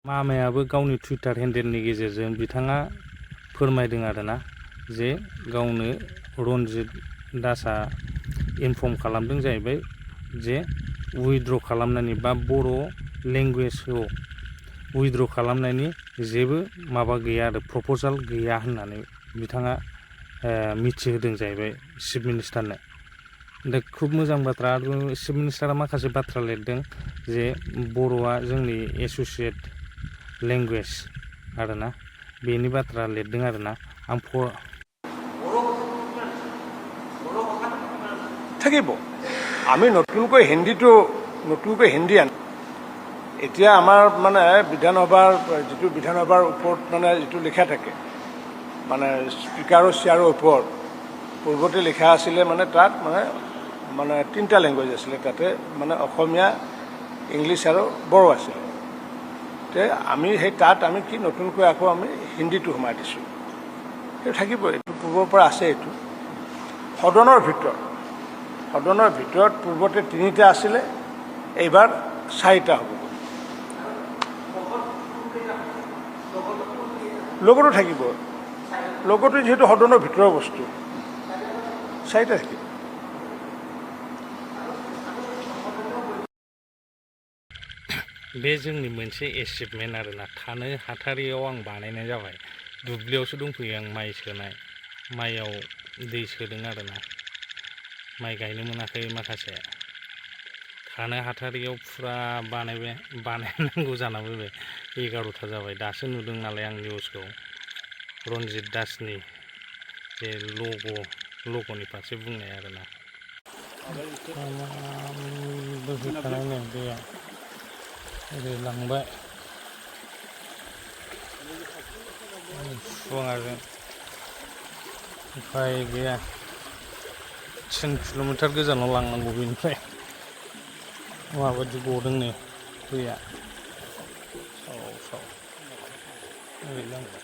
मामायाबो गावनि टुइटार हेन्डेलनि गेजेरजों बिथाङा फोरमायदों आरोना जे गावनो रनजित दासआ इनफर्म खालामदों जाहैबाय जे उइथड्र खालामनायनि बा बर' लेंगुवेजखौ उइथड्र खालामनायनि जेबो माबा गैया आरो प्रप'जाल गैया होननानै बिथाङा मिथिहोदों जाहैबाय चिफ मिनिस्टारनो। दा खुब मोजां बाथ्रा आरो चिफ मिनिस्टारा माखासे बाथ्रा लिरदों जे बर'आ जोंनि एस'सियेट लेंगुवेज आरोना बेनि बाथ्रा लिरदों आरोना आं থাকিব আমি নতুনকৈ হিন্দী আনি এতিয়া আমাৰ মানে বিধানসভাৰ ওপৰত মানে যিটো লিখা থাকে মানে স্পীকাৰৰ চেয়াৰৰ ওপৰত পূৰ্বতে লিখা আছিলে মানে তাত মানে তিনিটা লেংগুৱেজ আছিলে তাতে মানে অসমীয়া ইংলিছ আৰু বড়ো আছিলে তে আমি সেই তাত আমি কি নতুনকৈ আকৌ আমি হিন্দীটো সোমাই দিছোঁ সেইটো থাকিব এইটো পূৰ্বৰ পৰা আছে এইটো সদনৰ ভিতৰত পূৰ্বতে 3টা আছিলে এইবাৰ 4টা হ'ব লগতো থাকিব লগতো যেহেতু সদনৰ ভিতৰৰ বস্তু 4টা থাকিব बे जोंनि मोनसे एचिभमेन्ट आरोना थानो हाथारियाव आं बानायनाय जाबाय दुब्लियावसो दंफैयो आं माइ सोनाय माइयाव दै सोदों आरोना माइ गायनो मोनाखै माखासे थानो हाथारियाव फुरा बानायनांगौ जाना फैबाय 11टा जाबाय दासो नुदों नालाय आं निउसखौ रनजित दासनि जे लग'नि फारसे बुंनाय आरोना बोहैखानाय नै दैया ओरै लांबाय सुवाङाजों उफाय गैया 10 किल'मिटार गोजानाव लांनांगौ बेनिफ्राय माबायदि गदों नै दैया साव ओरै लांबाय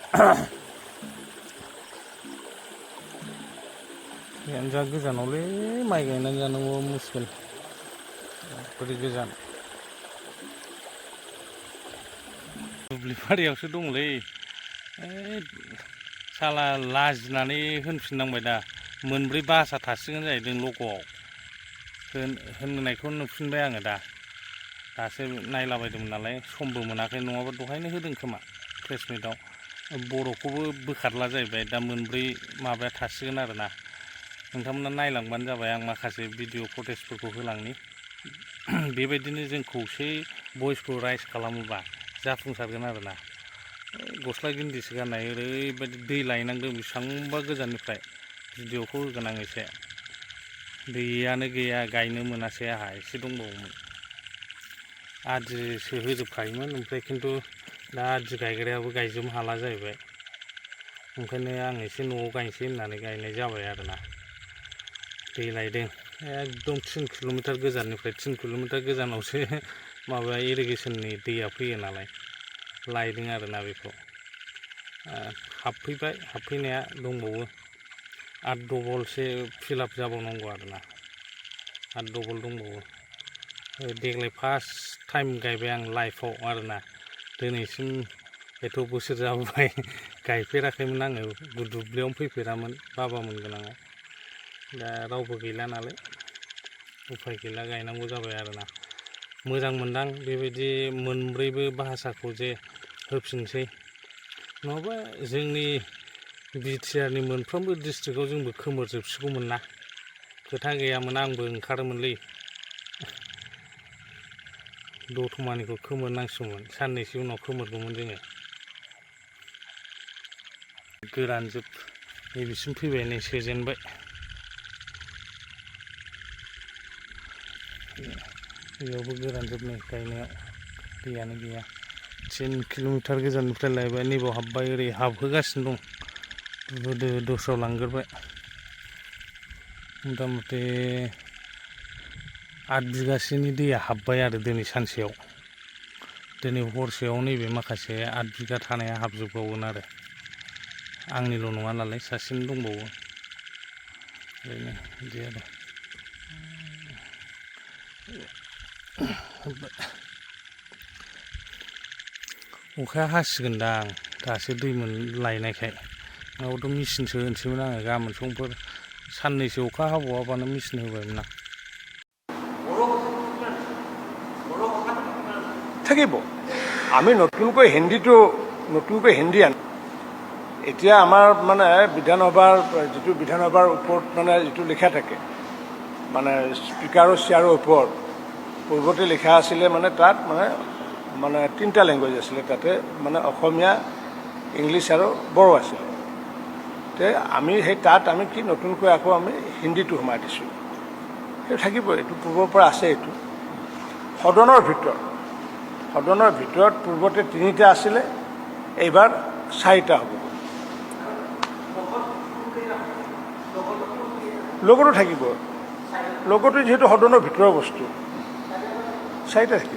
दैयानो जा गोजानावलै माइ गायनानै जानांगौ मुस्किल बोरै गोजान दुब्लि बारियावसो दंलै साला लाजिनानै होनफिननांबाय दा मोनब्रै भाषा थासिगोन जाहैदों लग'आव होननायखौ नुफिनबाय आङो दासो नायलाबायदोंमोन नालाय समबो मोनाखै नङाबा दहायनो होदों खोमा प्रेस मिटआव बर'खौबो बोखारला जाहैबाय दा मोनब्रै माबाया थासिगोन आरोना नोंथांमोना नायलांबानो जाबाय आं माखासे भिडिअ फुटेजफोरखौ होलांनि बेबायदिनो जों खौसे भइसखौ राइज खालामोबा जाफुंसारगोन आरोना गस्ला गिन्दिसो गाननाय ओरैबायदि दै लायनांदों बेसेबांबा गोजाननिफ्राय भिडिअखौ होगोन आं एसे दैयानो गैया गायनो मोनासै आंहा एसे दंबावोमोन आदिसो होजोबखायोमोन ओमफ्राय खिन्थु दा आदि गायग्रायाबो गायजोबनो हाला जाहैबाय ओंखायनो आं एसे न'आव गायनोसै होननानै गायनाय जाबाय आरोना दै लायदों एकदम 3 किल'मिटार गोजाननिफ्राय 3 किल'मिटार गोजानावसो माबा इरिगेसननि दैया फैयो नालाय लायदों आरोना बेखौ हाबफैबाय हाबफैनाया दंबावो 8 डबलसो फिलआप जाबावनांगौ आरोना 8 डबल दंबावो देग्लाय फार्स्ट टाइम गायबाय आं लाइफआव आरोना दिनैसिम एथ' बोसोर जाबोबाय गायफेराखैमोन आङो दुब्लियावनो फैफेरामोन बाबामोन गोनाङाव दा रावबो गैला नालाय उफाय गैला गायनांगौ जाबाय आरोना मोजां मोनदां बेबायदि मोनब्रैबो भाषाखौ जे होफिनसै नङाबा जोंनि बिटिआरनि मोनफ्रोमबो डिस्ट्रिक्टआव जोंबो खोमोरजोबसिगौमोन ना खोथा गैयामोन आंबो ओंखारोमोनलै दतमानिखौ खोमोरनांसिगौमोन साननैसो उनाव खोमोरगौमोन जोङो गोरानजोब नैबेसिम फैबाय नै सोजेनबाय बेयावबो गोरानजोब नै गायनायाव दैयानो गैया 10 किल'मिटार गोजाननिफ्राय लायबाय नैबाव हाबबाय ओरै हाबहोगासिनो दं दस्रायाव लांगोरबाय मथा मथि 8 बिगासोनि दैया हाबबाय आरो दिनै सानसेयाव दिनै हरसेयाव नैबे माखासे 8 बिगा थानाया हाबजोबबावगोन आरो आंनिल' नङा नालाय सासेनो दंबावो ओरैनो बिदि आरो अखाया हासिगोनदां दासो दै लायनायखाय नङाबाथ' मेचिनसो होनोसैमोन आङो गाबोन समफोर साननैसो अखा हाबावाबानो मेचिन होबायमोन आं থাকিব আমি নতুনকৈ হিন্দী আনো এতিয়া আমাৰ মানে বিধানসভাৰ ওপৰত মানে যিটো লিখা থাকে মানে স্পীকাৰৰ চেয়াৰৰ ওপৰত পূৰ্বতে লিখা আছিলে মানে তাত মানে 3টা লেংগুৱেজ আছিলে তাতে মানে অসমীয়া ইংলিছ আৰু বড়ো আছিলে তে আমি সেই তাত আমি কি নতুনকৈ আকৌ আমি হিন্দীটো সোমাই দিছোঁ সেইটো থাকিব এইটো পূৰ্বৰ পৰা আছে এইটো সদনৰ ভিতৰত পূৰ্বতে 3টা আছিলে এইবাৰ 4টা হ'ব লগতো থাকিব লগতো যিহেতু সদনৰ ভিতৰৰ বস্তু 4টা থাকিব